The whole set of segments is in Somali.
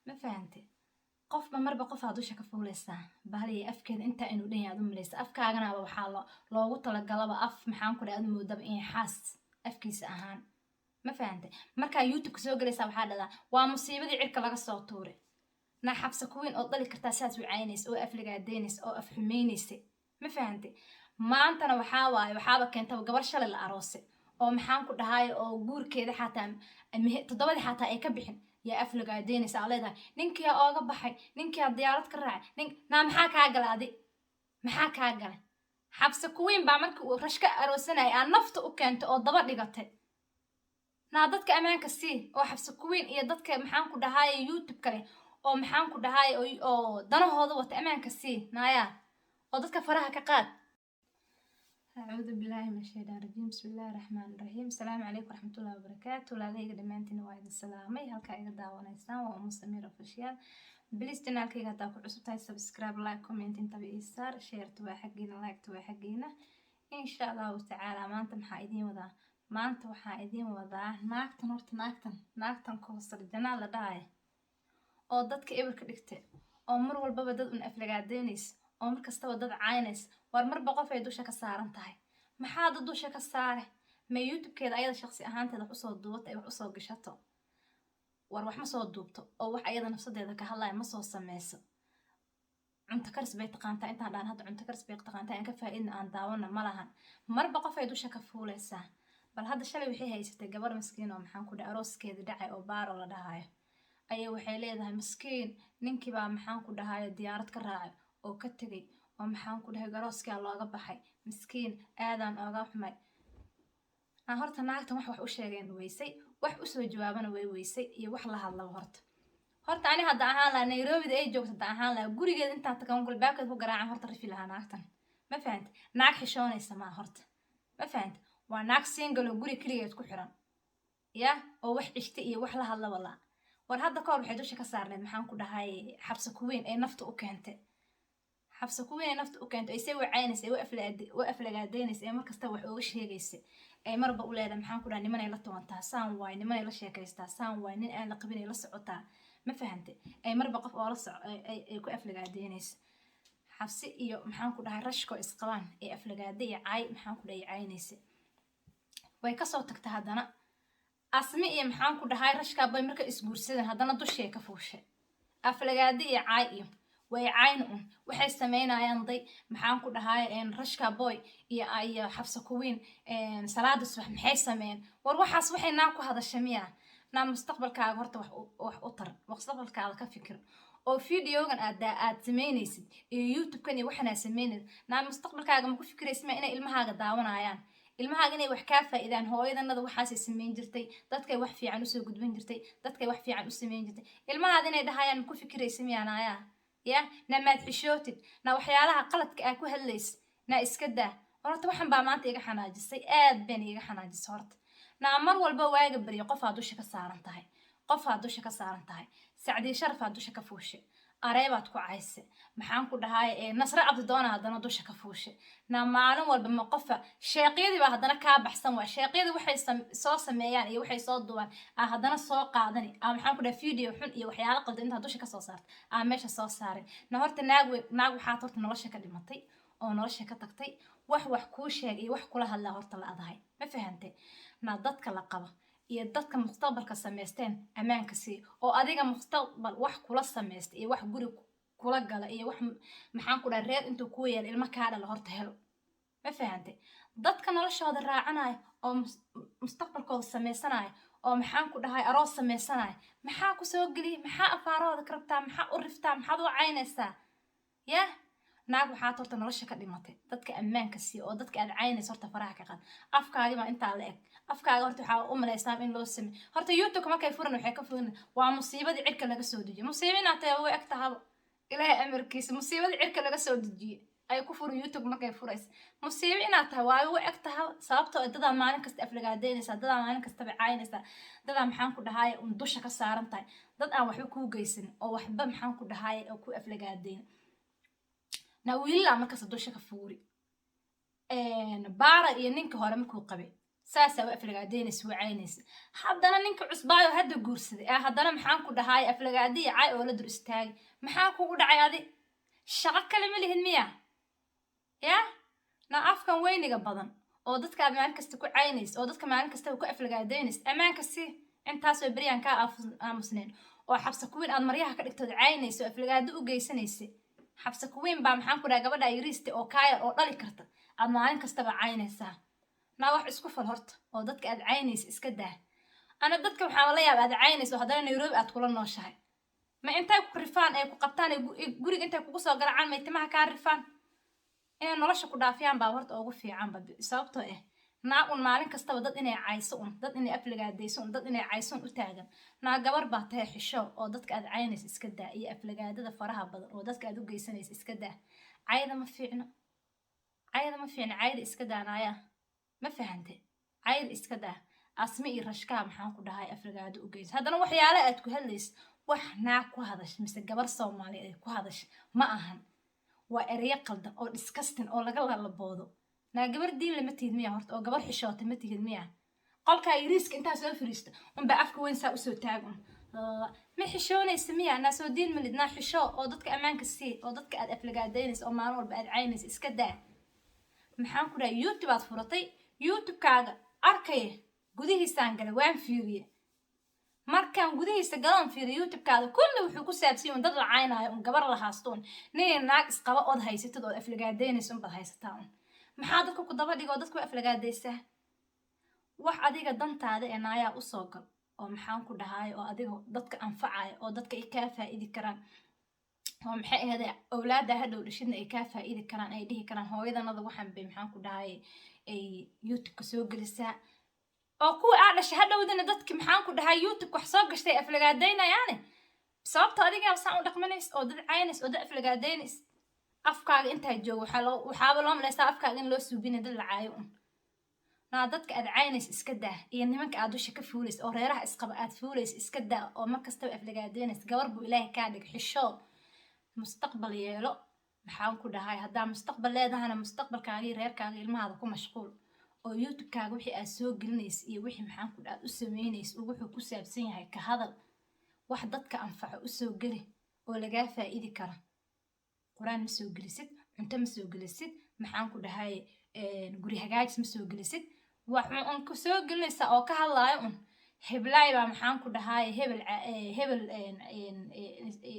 ma fahantay qofba marba qof aad dusha ka fuulaysaa bahaliya afkeeda intaa inuu dhan yahay aad u malaysa afkaagana waxaa loogu talagalaba af maxaan ku dhahay aad moodaba in xaas afkiisa ahaan ma fahantay markaa youtube soo galaysaa waxaa dhahdaa waa musiibadii cirka laga soo tuuray na xabsa kuweyn oo dhali kartaa saas wicaynays oo afligaadeynaysa oo af xumaynaysa ma fahantay maantana waxaaba keentaba gabar shalay la aroosay oo maxaan ku dhahay oo guurkeeda xataa 7 xataa ay ka bixin yaa afligaadeynaysa aa leedahay ninkii ooga baxay ninkii diyaarad ka raacay naa maxaa kaa galaaday maxaa kaa galay xabsa kuweyn baa markii uu rashka aroosanayay aa nafta u keentay oo daba dhigatay naa dadka ammaanka sii oo xabsa kuweyn iyo dadka maxaan ku dhahay youtube kale oo maxaan ku dhahay oo danahooda wata ammaanka sii naaya oo dadka faraha ka qaad أعوذ بالله من الشيطان الرجيم بسم الله الرحمن الرحيم السلام عليكم ورحمة الله وبركاته لاليga dhamaantiin waa idin salaamay halka iga daawanaysaan waa Umu Samiir official please channelkayga hadaa ku cusub tahay subscribe like comment intaba ii saar share waa xaqiina like waa xaqiina insha Allah ta'ala maanta waxaa idin wadaa naagtan ko sarjana la dhahay oo dadka ebarka dhigtay oo mar walba dad un aflagaadeynaysa oo mar kastaba dad caynays war marba qof ay dusha ka saaran tahay maxaa dad dusha ka saare ma youtube-keeda ayada shakhsi ahaanteeda wax usoo duubata ay wax usoo gashato war wax ma soo duubto oo wax ayada nafsadeeda ka hadlaya ma soo sameyso cunto karis bay taqaantaa intaan dhaan hadda cunto karis bay taqaantaa in ka faa'iidna aan daawana ma lahan marba qof ay dusha ka fuulaysaa bal hadda shalay waxay haysatay gabar miskiin oo maxaan ku dhahay arooskeeda dhacay oo baaro la dhahayo ayay waxay leedahay miskiin ninkii baa maxaan ku dhahay diyaarad ka raacay oo ka tagay oo maxaan ku dhahay garooskaa looga baxay miskiin aadan ooga xumay horta naagtan wax u sheegeen weysay wax u soo jawaabana way weysay iyo wax la hadlaba horta ani hadda ahaan la Nairobi ay joogto ahaan la gurigeeda inta tagan gulbaabkeed ku garaacan horta rifi lahaa naagtan ma fahant naag xishoonaysa ma horta ma fahant waa naag single oo guri kaliya ku xiran ya oo wax cishta iyo wax la hadla wala war hadda ka hor waxay dusha ka saarneed maxaan ku dhahay xabsa kuweyn ee nafta u keentay xabsa kuweyn nafta u keentay ay say wacaynaysa way aflagaadeynaysa ee markasta wax uga sheegaysa ay marba u leedahay maxaan ku dhahay niman ay la toontaa saan waay niman ay la sheekaystaa saan waay nin aan la qabin ay la socotaa ma fahantay ay marba qof oo la soco ay ku aflagaadeynaysa xabsi iyo maxaan ku dhahay rashko isqabaan ee aflagaaday caay maxaan ku dhahay caynaysa way ka soo tagtay haddana asmi iyo maxaan ku dhahay rashka bay marka isguursadeen haddana dushee ka fuushay aflagaaday iyo caay iyo way cayn waxay sameynayaan day maxaan ku dhahay rashka boy iyo xabsa kuweyn salaada subax maxay sameeyeen war waxaas waxay naa ku hadashay miya naa mustaqbalkaaga horta wax u tar mustaqbalkaaga ka fikir oo videogan aad sameynaysid iyo youtube-kan iyo waxana sameynaysid naa mustaqbalkaaga ma ku fikiraysid inay ilmahaaga daawanayaan ilmahaaga inay wax ka faa'iidaan hooyadanada waxaas ay sameyn jirtay dadkay wax fiican u soo gudbin jirtay dadkay wax fiican u sameyn jirtay ilmahaaga inay dhahayaan ma ku fikiraysid miyaanaya ya namaad xishootid na waxyaalaha qaladka ah ku hadlays na iska daa horta waxan baa maanta iga xanaajisay aad baan iga xanaajisay horta na mar walba waaga bariyo qof aad dusha ka saaran tahay sacdi sharaf aad dusha ka fuushay areebaad ku caysay maxaan ku dhahay nasra abdi doona hadana dusha ka fuushay na maalin walba ma qofa sheeqyadii baa hadana ka baxsan waa sheeqyadii waxay soo sameeyaan iyo waxay soo duwan hadana soo qaadani maxaan ku dhahay video xun iyo waxyaalo qaldan inta dusha ka soo saartay meesha soo saaray na horta naag waxaad horta nolosha ka dhimatay oo nolosha ka tagtay wax kuu sheeg iyo wax kula hadlaa horta la adahay ma fahantay na dadka la qaba iyo dadka mustaqbalka sameysteen amaanka si oo adiga mustaqbal wax kula sameystay iyo wax guri kula gala iyo wax maxaan ku dhahay reer intuu ku yeel ilma ka dhala horta helo ma fahantay dadka noloshooda raacanay oo mustaqbalkooda sameysanay oo maxaan ku dhahay aroos sameysanay maxaa ku soo gali maxaa afaarooda karabtaa maxaa u riftaa maxaa u caynaysaa ya naag waxaa horta nolosha ka dhimatay dadka amaanka si oo dadka aad caynayso horta faraha ka qad afkaaga ma inta la eg afkaaga horta waxa u maleysaan in loo sameeyo horta youtube markay furan waxay ka furan waa musiibadii cirka laga soo dejiyo musiibina tahay way agtahay ilaahay amarkiisa musiibadii cirka laga soo dejiyo ay ku furan youtube markay furayso musiibina tahay way agtahay sababtoo dad maalin kasta aflagaadeynaysa dad maalin kasta caynaysa dad maxaan ku dhahay dusha ka saaran tahay dad aan waxba ku geysan oo waxba maxaan ku dhahay oo ku aflagaadeyn na wiilaa markaas dusha ka fuuri baara iyo ninka hore markuu qabay saasa waa aflagaadeynaysa wacaynaysa haddana ninka cusbaayo hadda guursaday haddana maxaan ku dhahaay aflagaadiya cay oo la dur istaagay maxaa kugu dhacay adi shaqo kale ma lihid miya ya na afkan weyniga badan oo dadka aad maalin kasta ku caynaysa oo dadka maalin kastaba ku aflagaadeynaysa ammaanka si intaasoo beryaan kaa aamusneen oo xabsa kuwiin aad maryaha ka dhigtood caynaysa oo aflagaado u geysanaysa xabsa kuwiin baa maxaan ku dhahay gabadha yariiste oo kaayar oo dhali karta aad maalin kastaba caynaysaa naa wax isku fal horta oo dadka aad caynaysa iska daa ana dadka waxaa la yaaba aad caynayso haddana Nairobi aad kula nooshahay ma intay ku rifaan ay ku qabtaan guriga intay kugu soo garacaan may timaha kaa rifaan inay nolosha ku dhaafiyaan baa horta ugu fiican ba sababtoo naa un maalin kastaba dad inay cayso dad inay aflagaadayso dad inay cayso u taagan naa gabar baa tahay xisho oo dadka aad caynaysa iska daa iyo aflagaadada faraha badan oo dadka aad u geysanaysa iska daa cayda ma fiicno cayda iska daanaya ma fahante cayda iska daa asmi iyo rashkaa maxaan ku dhahay aflagaado u geysa haddana waxyaale aad ku hadlaysa wax naa ku hadash mise gabar Soomaaliyeed ay ku hadash ma ahan waa ereyo qaldan oo disgusting oo laga lalaboodo naa gabar diin lama tihid miya horta oo gabar xishoota ma tihid miya qolka yariiska intaa soo fariista unba afka weyn saa usoo taagan ma xishoonaysa miya naa soo diin malid naa xisho oo dadka ammaanka sii oo dadka aad aflagaadeynaysa oo maalin walba aad caynaysa iska daa maxaan ku dhahay YouTube aad furatay YouTube-kaaga arkay gudihiisaan galay waan fiiriye markaan gudihiisa galaan fiiriyo YouTube-kaada kulli wuxuu ku saabsan yahay dad la caynayo gabar la haastoon nin naag isqaba od haysatid oo aflagaadeynaysa bad haysataa maxaa dadku ku daba dhigo dadku aflagaadeysa wax adiga dantaada ee naayaa u soo gal oo maxaan ku dhahay oo adiga dadka anfacay oo dadka ay ka faa'iidi karaan oo maxay ahayd awlaada hadhow dhishidna ay ka faa'iidi karaan ay dhihi karaan hooyadanada waxaan bay maxaan ku dhahay ay YouTube ka soo gelisaa oo kuwa aad dhashay hadhowdana dadka maxaan ku dhahay YouTube wax soo gashtay aflagaadeynayaan sababta adiga waxaan u dhaqmanays oo dad caynays oo dad aflagaadeynayis afkaaga inta joogo waxa loo maleeyaa afkaaga in loo suubinay dad la caayo naa dadka aad caynays iska daa iyo nimanka aad dusha ka fuulayso oo reeraha isqaba aad fuulayso iska daa oo markasta aflagaadeynayis gabar buu Ilaahay ka dhig xisho mustaqbal yeelo maxaan ku dhahay hadaa mustaqbal leedahana mustaqbalkaaga iyo reerkaaga ilmahaada ku mashquul oo YouTube-kaaga wixii aad soo gelinayso iyo wixii maxaan ku dhahay u sameynayso wuxuu ku saabsan yahay ka hadal wax dadka anfaco u soo geli oo laga faa'iidi kara quraan ma soo gelisid cunto ma soo gelisid maxaan ku dhahay guri hagaajis ma soo gelisid wax un ku soo gelinaysa oo ka hadlaayo heblaay baa maxaan ku dhahay hebel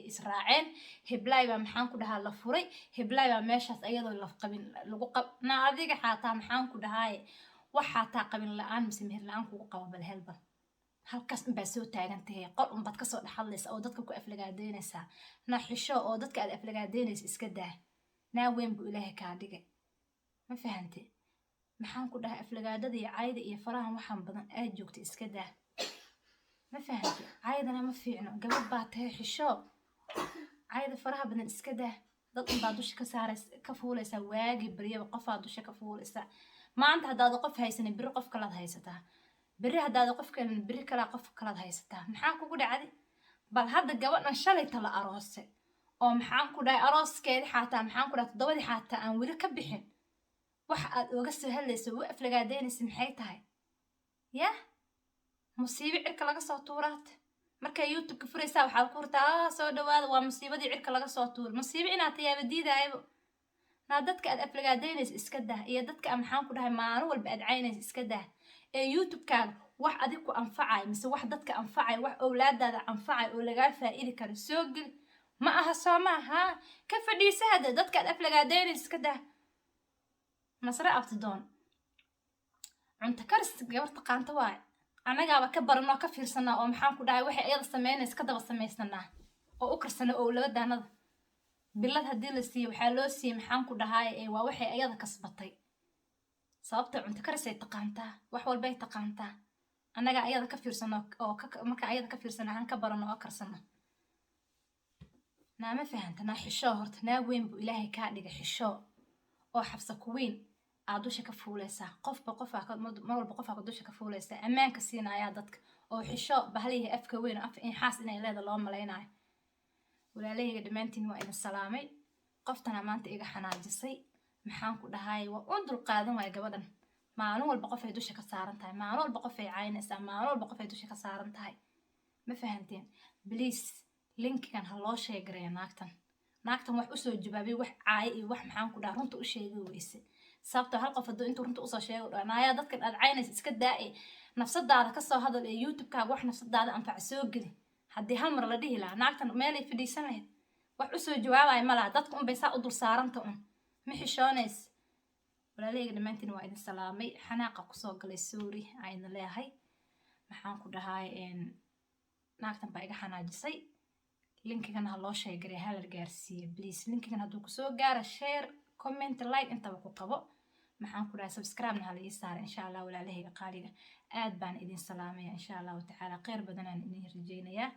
israaceen heblaay baa maxaan ku dhahaa la furay heblaay baa meeshaas ayadoo la qabin lagu qabna adiga xataa maxaan ku dhahay wax xataa qabin la'aan mise meher la'aan kugu qabo bal helba halkaas baa soo taagan tahay qol bad ka soo dhaxalaysa oo dadka ku aflagaadeynaysa na xisho oo dadka aad aflagaadeynaysa iska daa naa weyn buu Ilaahay ka dhigay ma fahantay maxaan ku dhahay aflagaadada iyo cayda iyo farahan waxaan badan aad joogtay iska daa ma fahantay caydana ma fiicno gabadh baa tahay xisho cayda faraha badan iska daa dad baa dusha ka saaraysa ka fuulaysa waagi bariyo qof aad dusha ka fuulaysa maanta hadaad qof haysan biri qof kala haysataa biri hadaad qof kale biri kala qof kala haysataa maxaa kugu dhacday bal hadda gabadhan shalay tala aroose oo maxaan ku dhahay arooskeedii xataa maxaan ku dhahay todobadii xataa aan wili ka bixin wax aad uga soo hadlayso waa aflagaadeynaysa maxay tahay ya musiibo cirka laga soo tuuraat marka YouTube ka furaysa waxa ku hurtaa soo dhawaada waa musiibadii cirka laga soo tuur musiibo inaad tayaaba diidaayo naa dadka aad aflagaadeynaysa iska daa iyo dadka maxaan ku dhahay maalin walba aad caynaysa iska daa ee YouTube-kaaga wax adiga ku anfacay mise wax dadka anfacay wax awlaadaada anfacay oo laga faa'iidi karo soo gal ma aha Soomaha ka fadhiisada dadka aad aflagaadeynaysa iska daa masra abtidoon cunta karis gabarta qaanta waay anagaaba ka barano ka fiirsana oo maxaan ku dhahay waxay ayada sameynaysa ka daba sameysana oo u karsana oo laba daanada bilad hadii la siiyo waxa loo siiyay maxaan ku dhahay waa waxay ayada kasbatay sababta cunta karis ay taqaantaa wax walba ay taqaantaa anaga ayada ka fiirsana oo marka ayada ka fiirsana aan ka barano oo karsana naama fahantana xisho horta naa weyn buu Ilaahay ka dhigay xisho oo xabsa ku weyn aad dusha ka fuulaysa qofba mar walba qof dusha ka fuulaysa ammaanka siinaya dadka oo xisho bahlihi afka weyn af in xaas inay leedahay loo maleynayo walaalahayga dhamaantiin waa idin salaamay qoftana maanta iga xanaajisay maxaan ku dhahay waa dul qaadan way gabadhan maalin walba qof ay dusha ka saaran tahay, maalin walba qof ay caynaysaa, maalin walba qof ay dusha ka saaran tahay. ma fahanteen? Please linkigan ha loo sheegareeyo naagtan wax usoo jawaabay, wax caay iyo wax maxaan ku dhaha runta u sheegi weyse. sababtoo hal qof hadduu intuu runta usoo sheego dhaanaaya dadkan aad caynaysa iska daa-e nafsadaada kasoo hadal ee youtube-kaaga wax nafsadaada anfac soo geli. haddii hal mar la dhihi lahaa naagtan meelay fadhiisan lahayd, wax usoo jawaabaya ma laha, dadka unbay saa u dul saaranta ma xishoonays. walaalahayga dhammaantiin waa idin salaamay, xanaaqa kusoo galay sorry ayna leeyahay. maxaan ku dhahay naagtan baa iga xanaajisay. linkigan ha loo sheegaray, ha la gaarsiiyo please. linkigan hadduu kusoo gaaro share, comment, like intaba ku qabo. maxaan ku dhahay subscribe ha la ii saara insha allah. walaalahayga qaaliga aad baan idin salaamaya insha allahu tacaala, khayr badanaan idin rajeynayaa.